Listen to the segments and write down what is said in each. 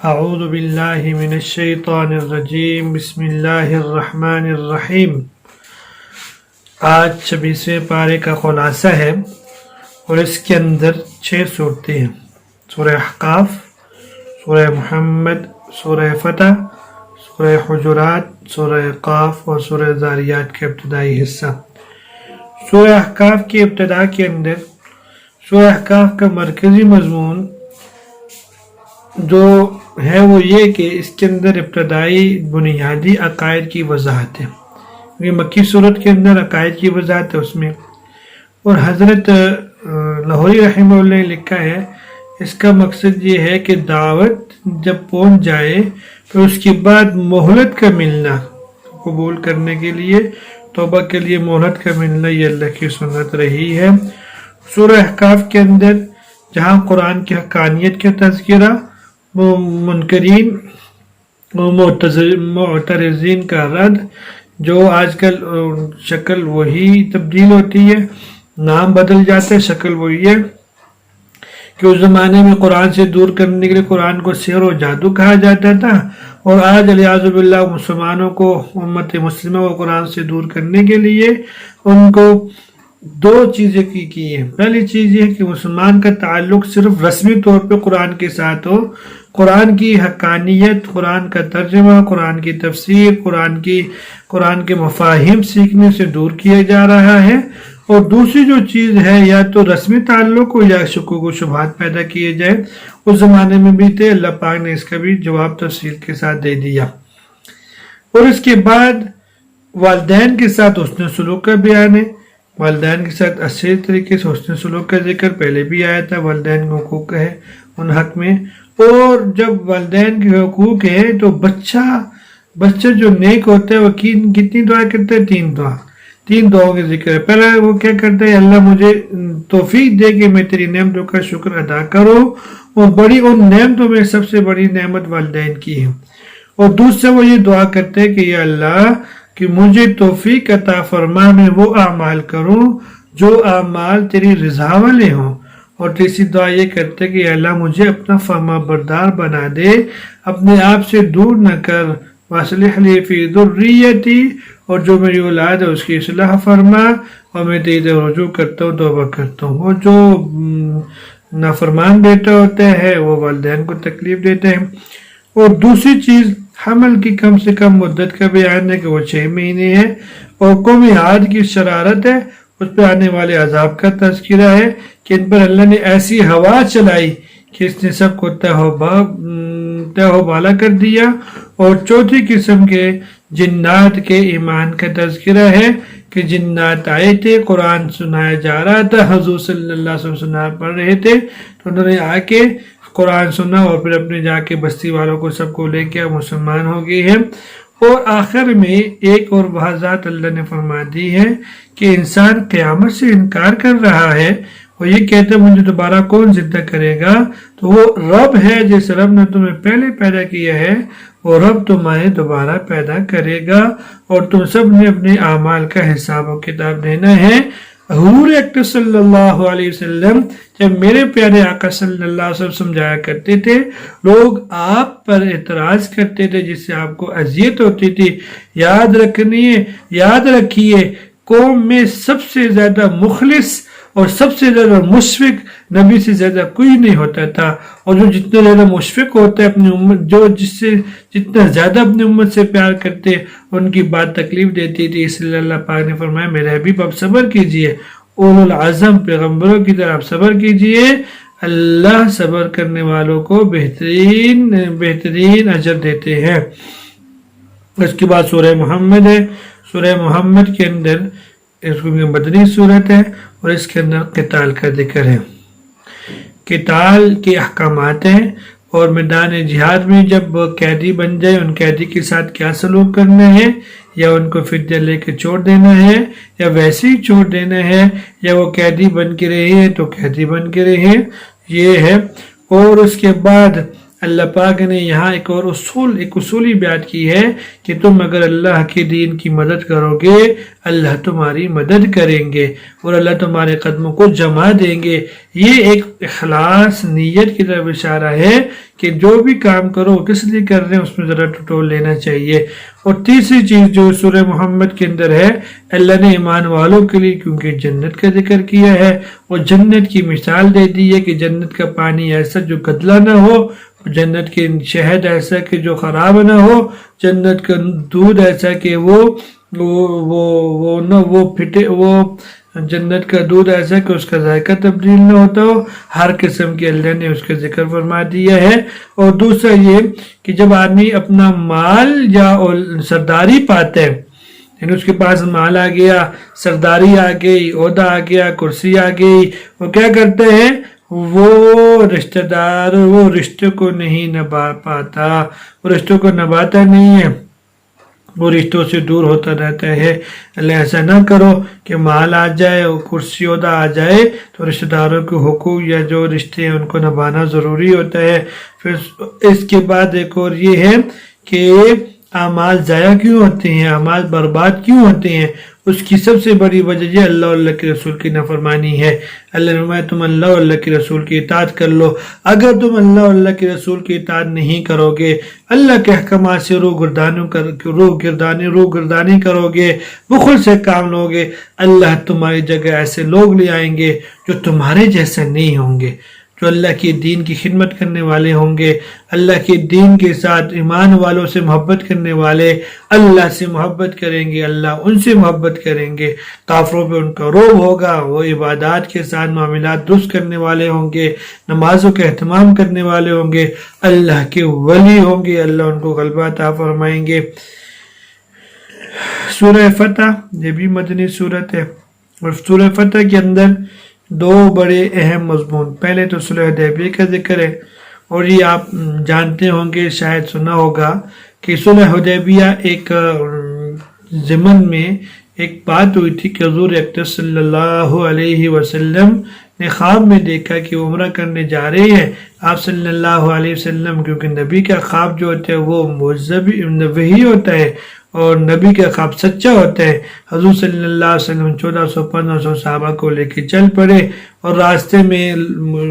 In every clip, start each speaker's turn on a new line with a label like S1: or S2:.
S1: اعوذ باللہ من الشیطان الرجیم، بسم اللہ الرحمن الرحیم۔ آج 26ویں پارے کا خلاصہ ہے اور اس کے اندر 6 صورتیں ہیں: سورہ احقاف، سورہ محمد، سورہ فتح، سورہ حجرات، سورہ قاف اور سورہ ذاریات کا ابتدائی حصہ۔ سورہ احقاف کی ابتدا کے اندر سورہ احقاف کا مرکزی مضمون جو ہے وہ یہ کہ اس کے اندر ابتدائی بنیادی عقائد کی وضاحت ہے۔ یہ مکی صورت کے اندر عقائد کی وضاحت ہے اس میں، اور حضرت لاہوری رحمہ اللہ نے لکھا ہے اس کا مقصد یہ ہے کہ دعوت جب پہنچ جائے تو اس کے بعد مہلت کا ملنا، قبول کرنے کے لیے، توبہ کے لیے مہلت کا ملنا، یہ اللہ کی سنت رہی ہے۔ سورہ احقاف کے اندر جہاں قرآن کی حقانیت کا تذکرہ، وہ منکرین و معترضین کا رد، جو آج کل شکل وہی تبدیل ہوتی ہے، نام بدل جاتا ہے، شکل وہی ہے کہ اس زمانے میں قرآن سے دور کرنے کے لیے قرآن کو سحر و جادو کہا جاتا تھا، اور آج علیہ باللہ مسلمانوں کو، امت مسلمہ کو قرآن سے دور کرنے کے لیے ان کو 2 چیزیں کی ہیں۔ پہلی چیز یہ ہے کہ مسلمان کا تعلق صرف رسمی طور پہ قرآن کے ساتھ ہو، قرآن کی حقانیت، قرآن کا ترجمہ، قرآن کی تفسیر، قرآن کے مفاہیم سیکھنے سے دور کیا جا رہا ہے، اور دوسری جو چیز ہے یا تو رسمی تعلق ہو یا شکوک و شبہات پیدا کیے جائے۔ اس زمانے میں بھی تھے، اللہ پاک نے اس کا بھی جواب تفصیل کے ساتھ دے دیا۔ اور اس کے بعد والدین کے ساتھ حسن سلوک کا بیان ہے، والدین کے ساتھ اچھے طریقے سے حسن سلوک کا ذکر پہلے بھی آیا تھا، والدین کے حقوق ہے ان حق میں، اور جب والدین کے حقوق ہے تو بچہ جو نیک ہوتا ہے وہ کتنی دعا کرتا ہے؟ 3 دعاؤں کے ذکر ہے۔ پہلا وہ کیا کرتا ہے؟ اللہ مجھے توفیق دے کہ میں تیری نعمتوں کا شکر ادا کروں، اور ان نعمتوں میں سب سے بڑی نعمت والدین کی ہے۔ اور دوسرا وہ یہ دعا کرتے ہیں کہ یا اللہ کہ مجھے توفیق عطا فرما، میں وہ اعمال کروں جو اعمال تیری رضا والے ہوں۔ اور تیسری دعا یہ کرتے کہ یا اللہ مجھے اپنا فرما بردار بنا دے، اپنے آپ سے دور نہ کر، وَأَصْلِحْ لِي فِي ذُرِّيَّتِي، اور جو میری اولاد ہے اس کی اصلاح فرما، اور میں تیری طرف رجوع کرتا ہوں، توبہ کرتا ہوں۔ اور جو نافرمان بیٹا ہوتا ہے وہ والدین کو تکلیف دیتے ہیں۔ اور دوسری چیز حمل کی کم سے کم مدت کا بیان ہے کہ وہ 6 مہینے ہے، اور قوم عاد کی شرارت ہے، اس پہ آنے والے عذاب کا تذکرہ ہے کہ ان پر اللہ نے ایسی ہوا چلائی کہ اس نے سب کو تہو بالا کر دیا۔ اور چوتھی قسم کے جنات کے ایمان کا تذکرہ ہے کہ جنات آئے تھے، قرآن سنایا جا رہا تھا، حضور صلی اللہ علیہ وسلم پڑھ رہے تھے، تو انہوں نے آ کے قرآن سنا اور پھر اپنے جا کے بستی والوں کو سب کو لے کے مسلمان ہو گئے ہیں۔ اور آخر میں ایک اور وضاحت اللہ نے فرما دی ہے کہ انسان قیامت سے انکار کر رہا ہے، اور یہ کہتے ہیں مجھے دوبارہ کون زندہ کرے گا؟ تو وہ رب ہے، جس رب نے تمہیں پہلے پیدا کیا ہے، وہ رب تمہیں دوبارہ پیدا کرے گا، اور تم سب نے اپنے اعمال کا حساب و کتاب دینا ہے۔ حضور اکرم صلی اللہ علیہ وسلم جب میرے پیارے آقا صلی اللہ علیہ وسلم سمجھایا کرتے تھے، لوگ آپ پر اعتراض کرتے تھے جس سے آپ کو اذیت ہوتی تھی۔ یاد رکھیے قوم میں سب سے زیادہ مخلص اور سب سے زیادہ مشفق نبی سے زیادہ کوئی نہیں ہوتا تھا، اور جو جتنا زیادہ مشفق ہوتا ہے اپنی امت، جو جس سے جتنا زیادہ اپنی امت سے پیار کرتے، ان کی بات تکلیف دیتی تھی، اس لیے اللہ پاک نے فرمایا میرے حبیب آپ صبر کیجئے، اولو العزم پیغمبروں کی طرح آپ صبر کیجئے، اللہ صبر کرنے والوں کو بہترین اجر دیتے ہیں۔ اس کے بعد سورہ محمد ہے۔ سورہ محمد کے اندر اس کو مدنی صورت ہے، اور اس کے اندر قتال کا ذکر ہے، قتال کے احکامات ہیں، اور میدان جہاد میں جب قیدی بن جائے ان قیدی کے ساتھ کیا سلوک کرنا ہے، یا ان کو فدیہ لے کے چھوڑ دینا ہے، یا ویسے ہی چھوڑ دینا ہے، یا وہ قیدی بن کے رہے تو قیدی بن کے رہے، یہ ہے۔ اور اس کے بعد اللہ پاک نے یہاں ایک اصولی بیان کی ہے کہ تم اگر اللہ کے دین کی مدد کرو گے اللہ تمہاری مدد کریں گے اور اللہ تمہارے قدموں کو جما دیں گے۔ یہ ایک اخلاص نیت کی طرف اشارہ ہے کہ جو بھی کام کرو کس لیے کر رہے ہیں اس میں ذرا ٹٹول لینا چاہیے۔ اور تیسری چیز جو سورہ محمد کے اندر ہے، اللہ نے ایمان والوں کے لیے کیونکہ جنت کا ذکر کیا ہے اور جنت کی مثال دے دی ہے کہ جنت کا پانی ایسا جو گدلا نہ ہو، جنت کے شہد ایسا کہ جو خراب نہ ہو، جنت کا دودھ ایسا کہ جنت کا دودھ ایسا کہ اس کا ذائقہ تبدیل نہ ہوتا ہو، ہر قسم کے اللہ نے اس کا ذکر فرما دیا ہے۔ اور دوسرا یہ کہ جب آدمی اپنا مال یا سرداری پاتا ہے، یعنی اس کے پاس مال آ گیا، سرداری آ گئی، عہدہ آ گیا، کرسی آ گئی، وہ کیا کرتے ہیں، وہ رشتہ دار وہ رشتے کو نہیں نبھا پاتا، وہ رشتوں کو نبھاتا نہیں ہے، وہ رشتوں سے دور ہوتا رہتا ہے۔ اللہ ایسا نہ کرو کہ مال آ جائے اور کرسی عہدہ آ جائے تو رشتہ داروں کے حقوق یا جو رشتے ہیں ان کو نبھانا ضروری ہوتا ہے۔ پھر اس کے بعد ایک اور یہ ہے کہ اعمال ضائع کیوں ہوتے ہیں، اعمال برباد کیوں ہوتے ہیں، اس کی سب سے بڑی وجہ یہ اللہ اور اللہ کے رسول کی نافرمانی ہے۔ اللہ نے فرمایا تم اللہ اور اللہ کے رسول کی اطاعت کر لو۔ اگر تم اللہ اور اللہ کے رسول کی اطاعت نہیں کرو گے، اللہ کے احکامات سے روگردانی کرو گے، بخل سے کام لو گے، اللہ تمہاری جگہ ایسے لوگ لے آئیں گے جو تمہارے جیسے نہیں ہوں گے، جو اللہ کے دین کی خدمت کرنے والے ہوں گے، اللہ کے دین کے ساتھ ایمان والوں سے محبت کرنے والے، اللہ سے محبت کریں گے، اللہ ان سے محبت کریں گے، کافروں پہ ان کا رعب ہوگا، وہ عبادات کے ساتھ معاملات درست کرنے والے ہوں گے، نمازوں کا اہتمام کرنے والے ہوں گے، اللہ کے ولی ہوں گے، اللہ ان کو غلبہ عطا فرمائیں گے۔ سورہ فتح یہ بھی مدنی سورت ہے، اور سورہ فتح کے اندر دو بڑے اہم مضمون، پہلے تو صلح حدیبیہ کا ذکر ہے، اور یہ آپ جانتے ہوں گے، شاید سنا ہوگا کہ صلح حدیبیہ ایک ضمن میں ایک بات ہوئی تھی کہ حضور اقدس صلی اللہ علیہ وسلم نے خواب میں دیکھا کہ وہ عمرہ کرنے جا رہے ہیں۔ آپ صلی اللہ علیہ وسلم کیونکہ نبی کا خواب جو ہوتا ہے وہ وحی ہوتا ہے اور نبی کا خواب سچا ہوتا ہے، حضور صلی اللہ علیہ وسلم 1400-1500 صحابہ کو لے کے چل پڑے، اور راستے میں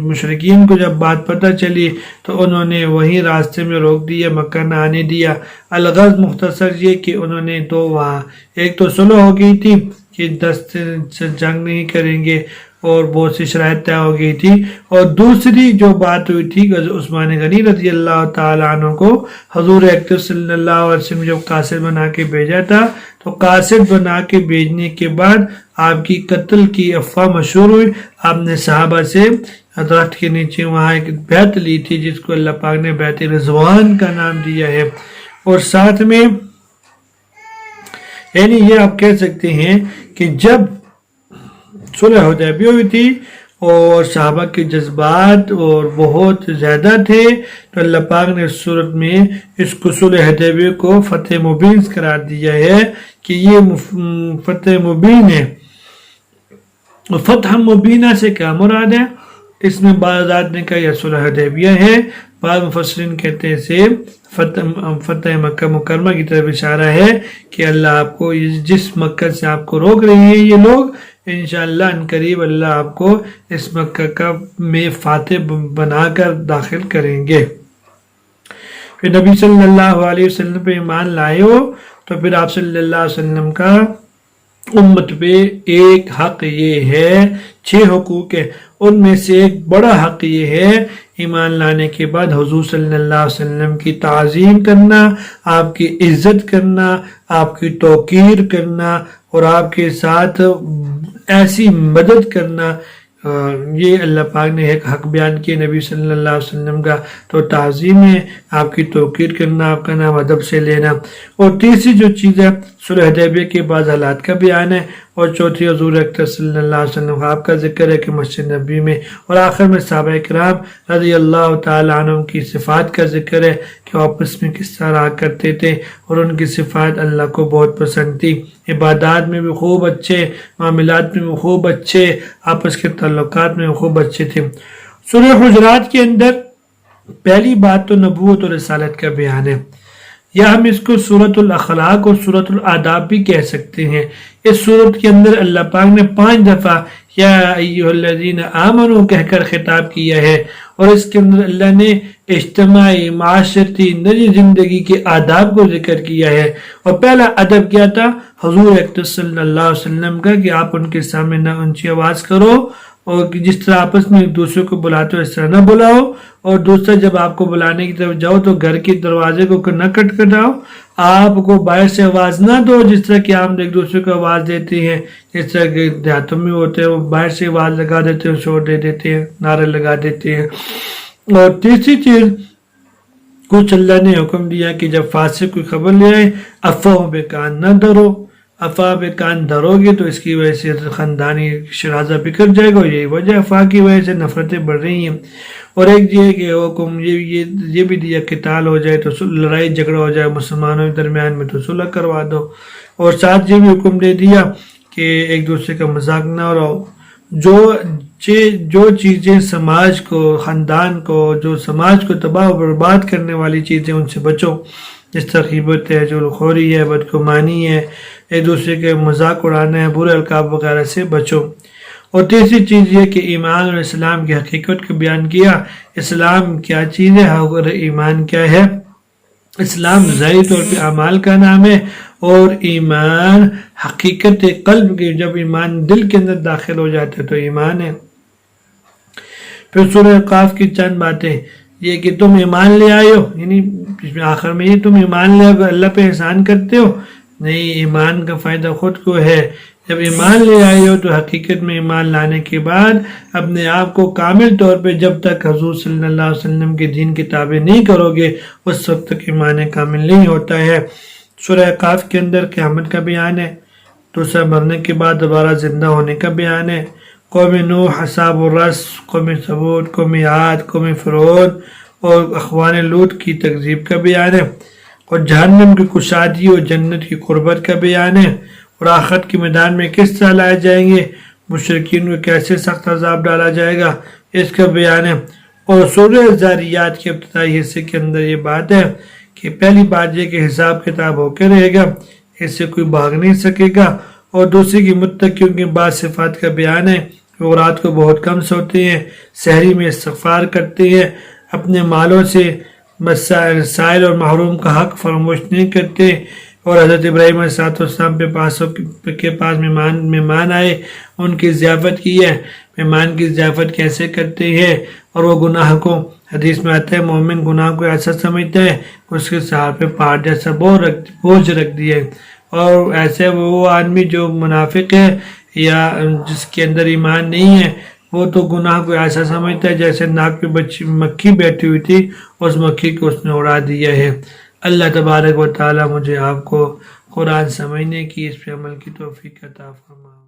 S1: مشرکین کو جب بات پتہ چلی تو انہوں نے وہیں راستے میں روک دیا، مکہ نہ آنے دیا۔ الغرض مختصر یہ کہ انہوں نے تو وہاں ایک تو صلح ہو گئی تھی کہ 10 سے جنگ نہیں کریں گے اور بہت سی شرائط طے ہو گئی تھی، اور دوسری جو بات ہوئی تھی کہ عثمان غنی رضی اللہ تعالیٰ عنہ کو حضور اکرم صلی اللہ علیہ وسلم جب قاصد بنا کے بھیجا تھا تو قاصد بنا کے بھیجنے کے بعد آپ کی قتل کی افواہ مشہور ہوئی۔ آپ نے صحابہ سے درخت کے نیچے وہاں ایک بیعت لی تھی جس کو اللہ پاک نے بیعت رضوان کا نام دیا ہے، اور ساتھ میں یعنی یہ آپ کہہ سکتے ہیں کہ جب صلح حدیبیہ ہوئی تھی اور صحابہ کے جذبات اور بہت زیادہ تھے تو اللہ پاک نے اس صورت میں اس کو صلح حدیبیہ کو فتح مبین قرار دیا ہے کہ یہ فتح مبین ہے۔ فتح مبینہ سے کیا مراد ہے؟ اس میں بعض حضرات نے کہا یہ صلح حدیبیہ ہے، بعض مفسرین کہتے ہیں سے فتح مکہ مکرمہ کی طرف اشارہ ہے کہ اللہ آپ کو جس مکہ سے آپ کو روک رہے ہیں یہ لوگ، انشاءاللہ ان قریب اللہ آپ کو اس مکہ کا میں فاتح بنا کر داخل کریں گے۔ پھر نبی صلی اللہ علیہ وسلم پہ ایمان لائے ہو تو پھر آپ صلی اللہ علیہ وسلم کا امت پہ ایک حق یہ ہے، 6 حقوق ہے، ان میں سے ایک بڑا حق یہ ہے ایمان لانے کے بعد حضور صلی اللہ علیہ وسلم کی تعظیم کرنا، آپ کی عزت کرنا، آپ کی توقیر کرنا اور آپ کے ساتھ ایسی مدد کرنا۔ یہ اللہ پاک نے ایک حق بیان کیا نبی صلی اللہ علیہ وسلم کا، تو تعظیم ہے، آپ کی توقیر کرنا، آپ کا نام ادب سے لینا۔ اور تیسری جو چیز ہے صلح حدیبیہ کے بعض حالات کا بیان ہے، اور چوتھی حضور اکرم صلی اللہ علیہ وسلم خواب کا ذکر ہے کہ مسجد نبی میں، اور آخر میں صحابہ کرام رضی اللہ تعالیٰ عنہم کی صفات کا ذکر ہے کہ وہ آپس میں کس طرح رہا کرتے تھے، اور ان کی صفات اللہ کو بہت پسند تھی، عبادات میں بھی خوب اچھے، معاملات میں بھی خوب اچھے، آپس کے تعلقات میں بھی خوب اچھے تھے۔ سورہ حجرات کے اندر پہلی بات تو نبوت اور رسالت کا بیان ہے، یا ہم اس کو سورۃ الاخلاق اور سورۃ الآداب بھی کہہ سکتے ہیں۔ اس سورت کے اندر اللہ پاک نے 5 دفعہ یا ایھا الذین آمنوا کہہ کر خطاب کیا ہے، اور اس کے اندر اللہ نے اجتماعی، معاشرتی، نجی زندگی کے آداب کو ذکر کیا ہے، اور پہلا ادب کیا تھا حضور اکرم صلی اللہ علیہ وسلم کا، کہ آپ ان کے سامنے نہ اونچی آواز کرو، اور جس طرح آپس میں ایک دوسرے کو بلاتے ہو اس طرح نہ بلاؤ، اور دوسرا جب آپ کو بلانے کی طرف جاؤ تو گھر کے دروازے کو نہ کھٹکھٹاؤ، آپ کو باہر سے آواز نہ دو جس طرح کہ آپ ایک دوسرے کو آواز دیتے ہیں، جس طرح کہ دیہاتوں میں ہوتے ہیں، وہ باہر سے آواز لگا دیتے ہیں، شور دے دیتے ہیں، نعرے لگا دیتے ہیں۔ اور تیسری چیز کچھ اللہ نے حکم دیا کہ جب فاسق کوئی خبر لے آئے افواہوں پہ کان نہ دھرو، افواہ پہ کان دھرو گے تو اس کی وجہ سے خاندانی شرازہ بکھر جائے گا، اور یہی وجہ افواہ کی وجہ سے نفرتیں بڑھ رہی ہیں۔ اور ایک یہ کہ حکم یہ بھی دیا کہ قتال ہو جائے تو لڑائی جھگڑا ہو جائے مسلمانوں کے درمیان میں تو صلح کروا دو، اور ساتھ یہ بھی حکم دے دیا کہ ایک دوسرے کا مذاق نہ اڑاؤ، جو چیزیں سماج کو، خاندان کو، جو سماج کو تباہ و برباد کرنے والی چیزیں ان سے بچو، جس طرح غیبت ہے، جھولخوری ہے، بدگمانی ہے، ایک دوسرے کے مذاق اڑانا ہے، برے القاب وغیرہ سے بچو۔ اور تیسری چیز یہ کہ ایمان اور اسلام کی حقیقت کو بیان کیا، اسلام کیا چیز ہے اور ایمان کیا ہے۔ اسلام ظاہری طور پہ اعمال کا نام ہے، اور ایمان حقیقت قلب کی، جب ایمان دل کے اندر داخل ہو جاتا ہے تو ایمان ہے۔ پھر سورہ قاف کی چند باتیں، یہ کہ تم ایمان لے آئے ہو، یعنی اس میں آخر میں یہ تم ایمان لے آئے اللہ پہ احسان کرتے ہو، نہیں، ایمان کا فائدہ خود کو ہے۔ جب ایمان لے آئے ہو تو حقیقت میں ایمان لانے کے بعد اپنے آپ کو کامل طور پہ جب تک حضور صلی اللہ علیہ وسلم کے دین کی تابع نہیں کرو گے اس وقت تک ایمان کامل نہیں ہوتا ہے۔ سورہ قاف کے اندر قیامت کا بیان ہے، دوسرا مرنے کے بعد دوبارہ زندہ ہونے کا بیان ہے، قوم نوح، اصحاب الرس، قوم ثمود، قوم عاد، قوم فرعون اور اخوان لوط کی تکذیب کا بیان ہے، اور جہنم کی کشادگی اور جنت کی قربت کا بیان ہے، اور آخرت کے میدان میں کس طرح لائے جائیں گے، مشرکین کو کیسے سخت عذاب ڈالا جائے گا، اس کا بیان ہے۔ اور سورہ ذاریات کے ابتدائی حصے کے اندر یہ بات ہے کہ پہلی بات یہ کہ حساب کتاب ہو کے رہے گا، اس سے کوئی بھاگ نہیں سکے گا، اور دوسری کی متقیوں کے بعد صفات کا بیان ہے، وہ رات کو بہت کم سوتے ہیں، سحری میں استغفار کرتے ہیں، اپنے مالوں سے سائل اور محروم کا حق فراموش نہیں کرتے، اور حضرت ابراہیم علیہ السلام کے پاس مہمان آئے، ان کی ضیافت کی ہے، مہمان کی ضیافت کیسے کرتے ہیں، اور وہ گناہ کو، حدیث میں آتا ہے مومن گناہ کو ایسا سمجھتا ہے اس کے سر پہ پہاڑ جیسا بوجھ رکھ دیا ہے، اور ایسے وہ آدمی جو منافق ہے یا جس کے اندر ایمان نہیں ہے وہ تو گناہ کو ایسا سمجھتا ہے جیسے ناک پہ مکھی بیٹھی ہوئی تھی، اس مکھی کو اس نے اڑا دیا ہے۔ اللہ تبارک و تعالی مجھے آپ کو قرآن سمجھنے کی، اس پہ عمل کی توفیق عطا فرمائے۔